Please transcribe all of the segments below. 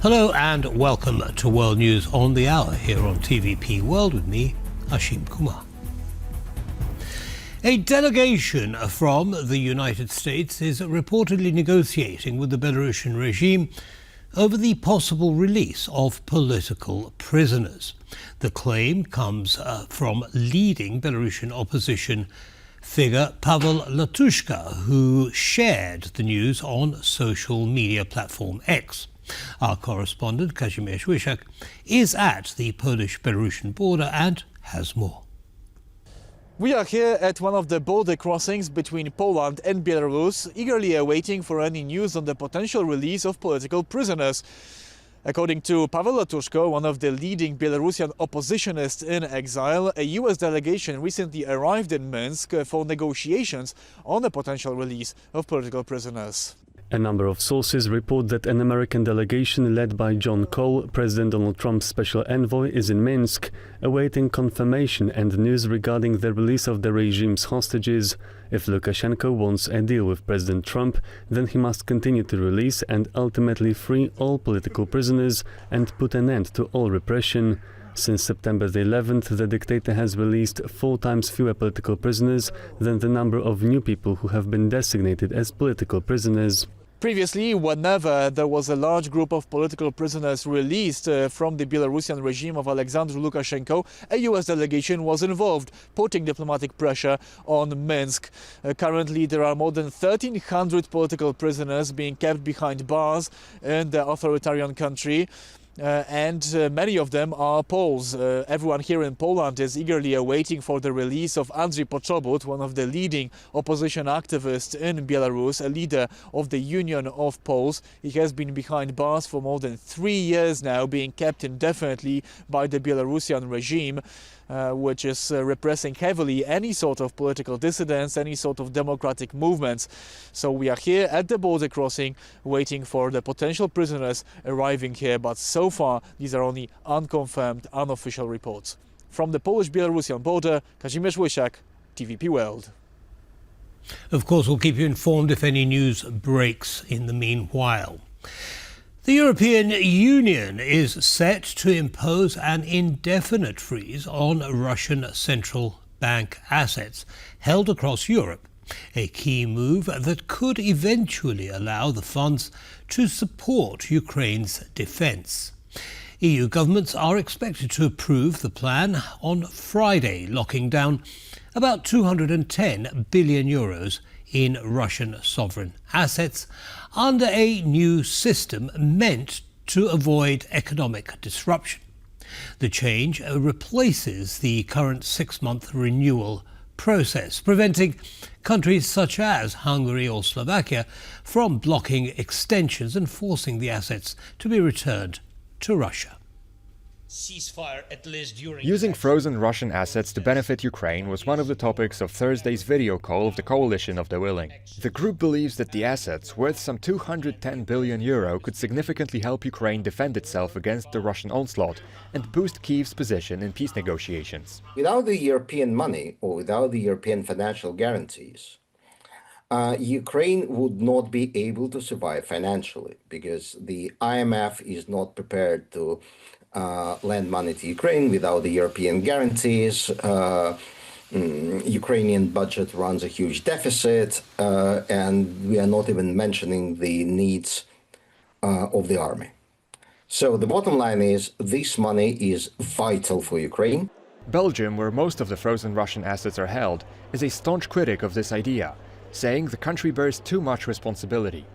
Hello and welcome to World News on the Hour here on TVP World with me, Ashim Kumar. A delegation from the United States is reportedly negotiating with the Belarusian regime over the possible release of political prisoners. The claim comes from leading Belarusian opposition figure Pavel Latushka, who shared the news on social media platform X. Our correspondent, Kazimierz Wysiak, is at the Polish-Belarusian border and has more. We are here at one of the border crossings between Poland and Belarus, eagerly awaiting for any news on the potential release of political prisoners. According to Pavel Latushko, one of the leading Belarusian oppositionists in exile, a US delegation recently arrived in Minsk for negotiations on the potential release of political prisoners. A number of sources report that an American delegation led by John Cole, President Donald Trump's special envoy, is in Minsk, awaiting confirmation and news regarding the release of the regime's hostages. If Lukashenko wants a deal with President Trump, then he must continue to release and ultimately free all political prisoners and put an end to all repression. Since September the 11th, the dictator has released 4 times fewer political prisoners than the number of new people who have been designated as political prisoners. Previously, whenever there was a large group of political prisoners released from the Belarusian regime of Alexander Lukashenko, a US delegation was involved, putting diplomatic pressure on Minsk. Currently, there are more than 1,300 political prisoners being kept behind bars in the authoritarian country. And many of them are Poles. Everyone here in Poland is eagerly awaiting for the release of Andrzej Poczobut, one of the leading opposition activists in Belarus, a leader of the Union of Poles. He has been behind bars for more than 3 years now, being kept indefinitely by the Belarusian regime, which is repressing heavily any sort of political dissidents, any sort of democratic movements. So we are here at the border crossing waiting for the potential prisoners arriving here, but so far these are only unconfirmed, unofficial reports. From the Polish-Belarusian border, Kazimierz Wysiak, TVP World. Of course, we'll keep you informed if any news breaks in the meanwhile. The European Union is set to impose an indefinite freeze on Russian central bank assets held across Europe, a key move that could eventually allow the funds to support Ukraine's defence. EU governments are expected to approve the plan on Friday, locking down about 210 billion euros in Russian sovereign assets under a new system meant to avoid economic disruption. The change replaces the current 6-month renewal process, preventing countries such as Hungary or Slovakia from blocking extensions and forcing the assets to be returned to Russia. Using frozen Russian assets to benefit Ukraine was one of the topics of Thursday's video call of the Coalition of the Willing. The group believes that the assets, worth some 210 billion euro, could significantly help Ukraine defend itself against the Russian onslaught and boost Kyiv's position in peace negotiations. Without the European money or without the European financial guarantees, Ukraine would not be able to survive financially because the IMF is not prepared to lend money to Ukraine without the European guarantees. Ukrainian budget runs a huge deficit, and we are not even mentioning the needs of the army. So the bottom line is this money is vital for Ukraine. Belgium, where most of the frozen Russian assets are held, is a staunch critic of this idea, saying the country bears too much responsibility.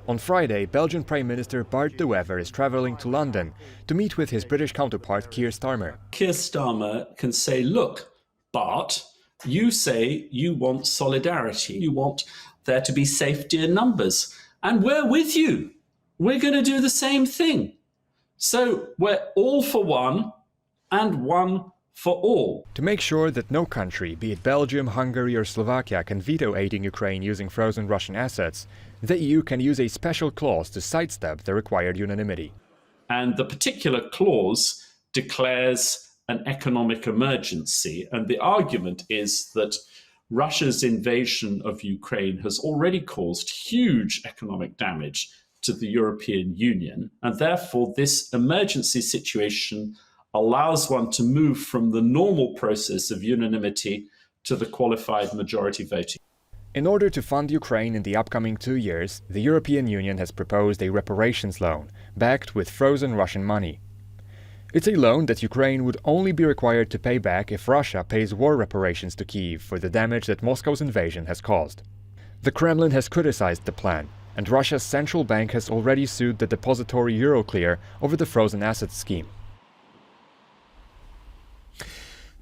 On Friday, Belgian Prime Minister Bart de Wever is travelling to London to meet with his British counterpart Keir Starmer. Keir Starmer can say, look, Bart, you say you want solidarity, you want there to be safety in numbers, and we're with you. We're going to do the same thing. So we're all for one and one for all. To make sure that no country, be it Belgium, Hungary or Slovakia, can veto aiding Ukraine using frozen Russian assets, the EU can use a special clause to sidestep the required unanimity. And the particular clause declares an economic emergency. And the argument is that Russia's invasion of Ukraine has already caused huge economic damage to the European Union. And therefore, this emergency situation allows one to move from the normal process of unanimity to the qualified majority voting. In order to fund Ukraine in the upcoming 2 years, the European Union has proposed a reparations loan, backed with frozen Russian money. It's a loan that Ukraine would only be required to pay back if Russia pays war reparations to Kyiv for the damage that Moscow's invasion has caused. The Kremlin has criticized the plan, and Russia's central bank has already sued the depository Euroclear over the frozen assets scheme.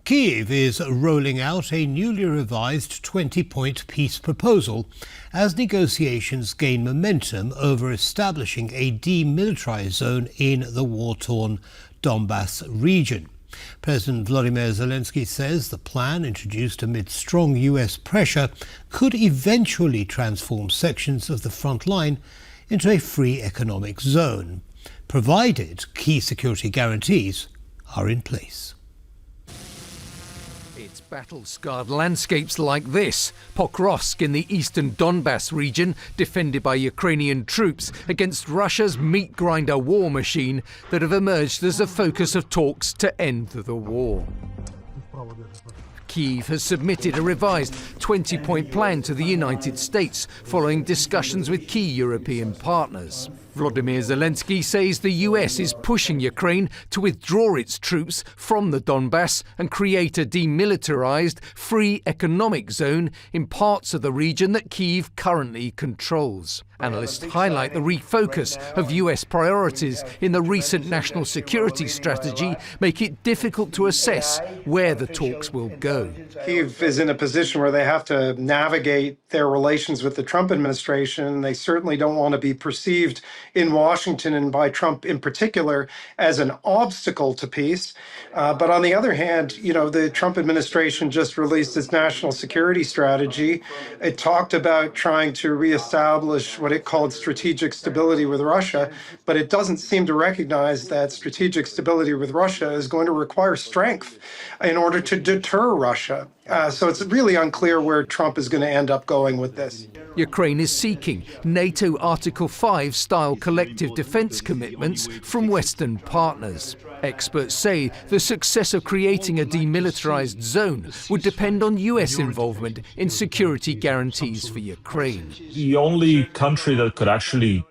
Kyiv is rolling out a newly revised 20-point peace proposal as negotiations gain momentum over establishing a demilitarized zone in the war-torn Donbas region. President Volodymyr Zelenskyy says the plan, introduced amid strong US pressure, could eventually transform sections of the front line into a free economic zone, provided key security guarantees are in place. It's battle-scarred landscapes like this, Pokrovsk in the eastern Donbas region, defended by Ukrainian troops against Russia's meat grinder war machine, that have emerged as a focus of talks to end the war. Kyiv has submitted a revised 20-point plan to the United States following discussions with key European partners. Volodymyr Zelenskyy says the US is pushing Ukraine to withdraw its troops from the Donbas and create a demilitarized, free economic zone in parts of the region that Kyiv currently controls. Analysts highlight the refocus of US priorities in the recent national security strategy make it difficult to assess where the talks will go. Kyiv is in a position where they have to navigate their relations with the Trump administration. They certainly don't want to be perceived in Washington and by Trump in particular as an obstacle to peace. But on the other hand, the Trump administration just released its national security strategy. It talked about trying to reestablish what it called strategic stability with Russia, but it doesn't seem to recognize that strategic stability with Russia is going to require strength in order to deter Russia. So it's really unclear where Trump is going to end up going with this. Ukraine is seeking NATO Article 5 style collective defence commitments from Western partners. Experts say the success of creating a demilitarized zone would depend on US involvement in security guarantees for Ukraine. The only country that could actually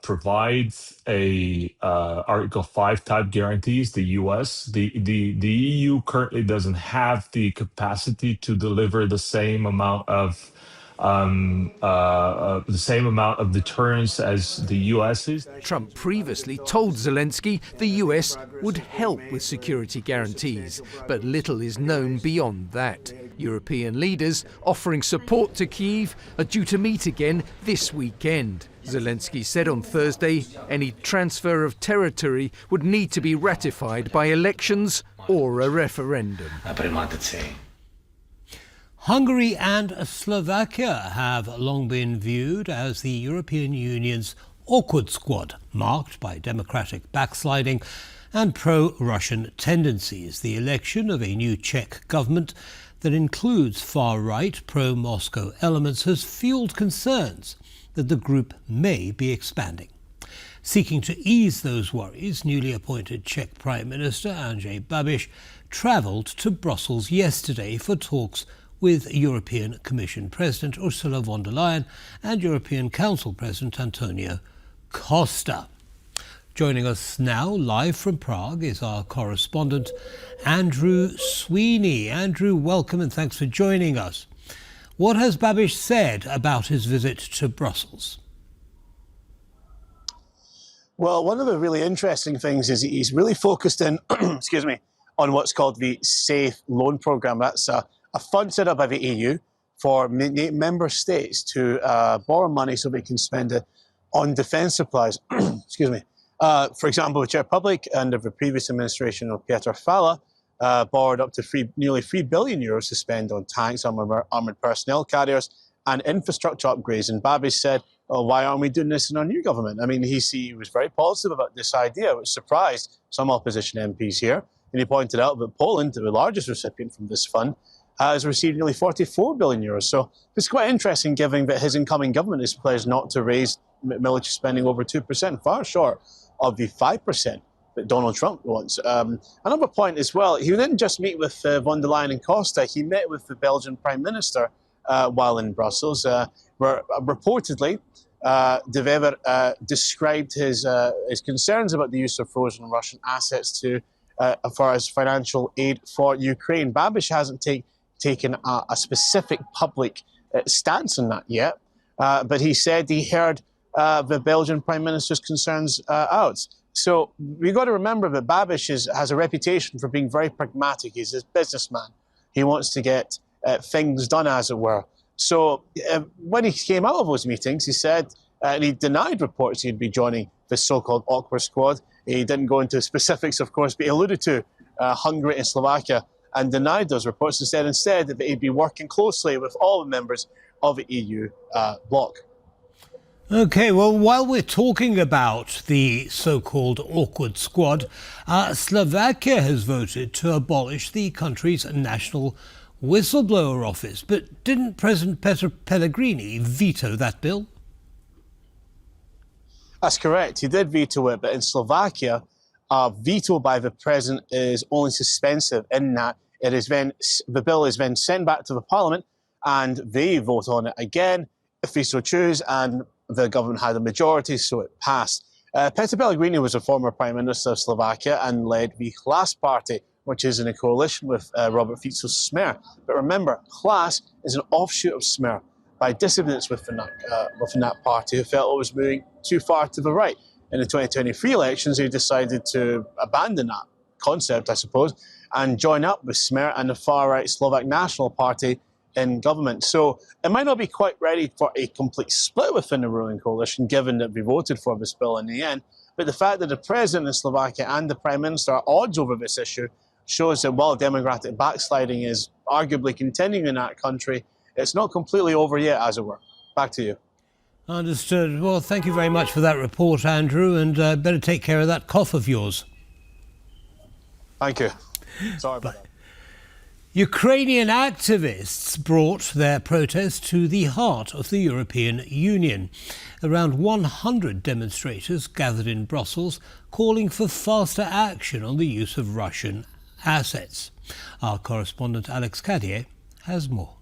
provide a Article 5 type guarantees, the US. The EU currently doesn't have the capacity to deliver the same amount of deterrence as the US is. Trump previously told Zelenskyy the US would help with security guarantees, but little is known beyond that. European leaders offering support to Kyiv are due to meet again this weekend. Zelenskyy said on Thursday any transfer of territory would need to be ratified by elections or a referendum. Hungary and Slovakia have long been viewed as the European Union's awkward squad, marked by democratic backsliding and pro-Russian tendencies. The election of a new Czech government that includes far-right pro-Moscow elements has fueled concerns that the group may be expanding. Seeking to ease those worries, newly appointed Czech Prime Minister Andrej Babiš travelled to Brussels yesterday for talks with European Commission President Ursula von der Leyen and European Council President Antonio Costa. Joining us now, live from Prague, is our correspondent Andrew Sweeney. Andrew, welcome and thanks for joining us. What has Babiš said about his visit to Brussels? Well, one of the really interesting things is he's really focused in, on what's called the Safe Loan Programme. That's a fund set up by the EU for member states to borrow money so they can spend it on defence supplies. For example, the Czech Republic, under the previous administration of Petr Fiala, borrowed up to nearly 3 billion euros to spend on tanks, armoured personnel carriers and infrastructure upgrades. And Babiš said, why aren't we doing this in our new government? I mean, he was very positive about this idea, which surprised some opposition MPs here. And he pointed out that Poland, the largest recipient from this fund, has received nearly 44 billion euros. So it's quite interesting, given that his incoming government is pledged not to raise military spending over 2%, far short of the 5% that Donald Trump wants. Another point as well, he didn't just meet with von der Leyen and Costa, he met with the Belgian Prime Minister while in Brussels, where reportedly De Wever described his concerns about the use of frozen Russian assets as far as financial aid for Ukraine. Babiš hasn't taken a specific public stance on that yet, but he said he heard the Belgian Prime Minister's concerns out. So we've got to remember that Babiš has a reputation for being very pragmatic. He's a businessman. He wants to get things done, as it were. So when he came out of those meetings, he said, and he denied reports he'd be joining the so-called awkward squad. He didn't go into specifics, of course, but he alluded to Hungary and Slovakia and denied those reports and said instead that he'd be working closely with all the members of the EU bloc. OK, well, while we're talking about the so-called awkward squad, Slovakia has voted to abolish the country's national whistleblower office. But didn't President Pellegrini veto that bill? That's correct. He did veto it, but in Slovakia, a veto by the president is only suspensive in that the bill is then sent back to the parliament and they vote on it again if they so choose, and the government had a majority, so it passed. Peter Pellegrini was a former Prime Minister of Slovakia and led the Hlas party, which is in a coalition with Robert Fico's Smer. But remember, Hlas is an offshoot of Smer by dissidents within that party who felt it was moving too far to the right. In the 2023 elections, they decided to abandon that concept, I suppose, and join up with Smer and the far-right Slovak National Party in government. So it might not be quite ready for a complete split within the ruling coalition, given that we voted for this bill in the end. But the fact that the president of Slovakia and the prime minister are odds over this issue shows that while democratic backsliding is arguably continuing in that country, it's not completely over yet, as it were. Back to you. Understood. Well, thank you very much for that report, Andrew, and better take care of that cough of yours. Thank you. Sorry about that. Ukrainian activists brought their protest to the heart of the European Union. Around 100 demonstrators gathered in Brussels, calling for faster action on the use of Russian assets. Our correspondent Alex Cadier has more.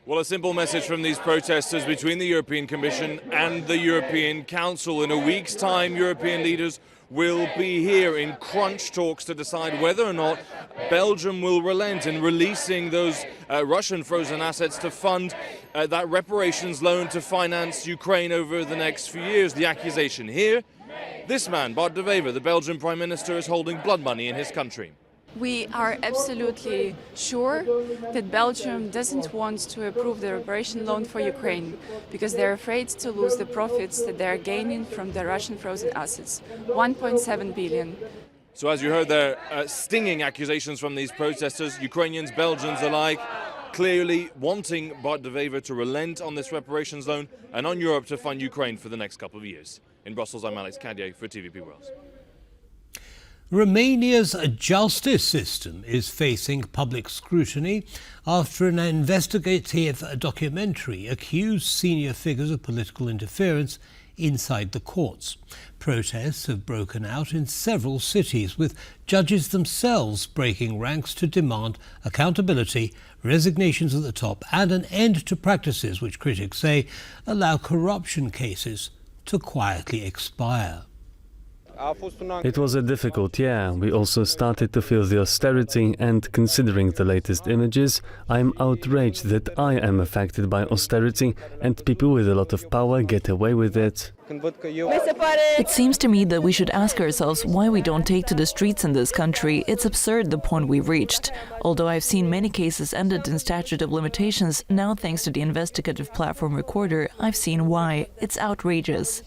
Well, a simple message from these protesters between the European Commission and the European Council. In a week's time, European leaders will be here in crunch talks to decide whether or not Belgium will relent in releasing those Russian frozen assets to fund that reparations loan to finance Ukraine over the next few years. The accusation here, this man, Bart de Wever, the Belgian Prime Minister, is holding blood money in his country. We are absolutely sure that Belgium doesn't want to approve the reparation loan for Ukraine because they're afraid to lose the profits that they're gaining from the Russian frozen assets, 1.7 billion. So as you heard there, stinging accusations from these protesters, Ukrainians, Belgians alike, clearly wanting Bart de Wever to relent on this reparations loan and on Europe to fund Ukraine for the next couple of years. In Brussels, I'm Alex Cadier for TVP World. Romania's justice system is facing public scrutiny after an investigative documentary accused senior figures of political interference inside the courts. Protests have broken out in several cities, with judges themselves breaking ranks to demand accountability, resignations at the top, and an end to practices which critics say allow corruption cases to quietly expire. It was a difficult year. We also started to feel the austerity, and considering the latest images, I'm outraged that I am affected by austerity and people with a lot of power get away with it. It seems to me that we should ask ourselves why we don't take to the streets in this country. It's absurd the point we've reached. Although I've seen many cases ended in statute of limitations, now thanks to the investigative platform Recorder, I've seen why. It's outrageous.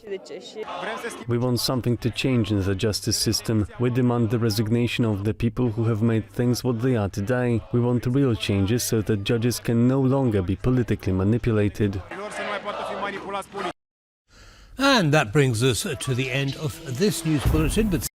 We want something to change in the justice system. We demand the resignation of the people who have made things what they are today. We want real changes so that judges can no longer be politically manipulated. And that brings us to the end of this news bulletin. But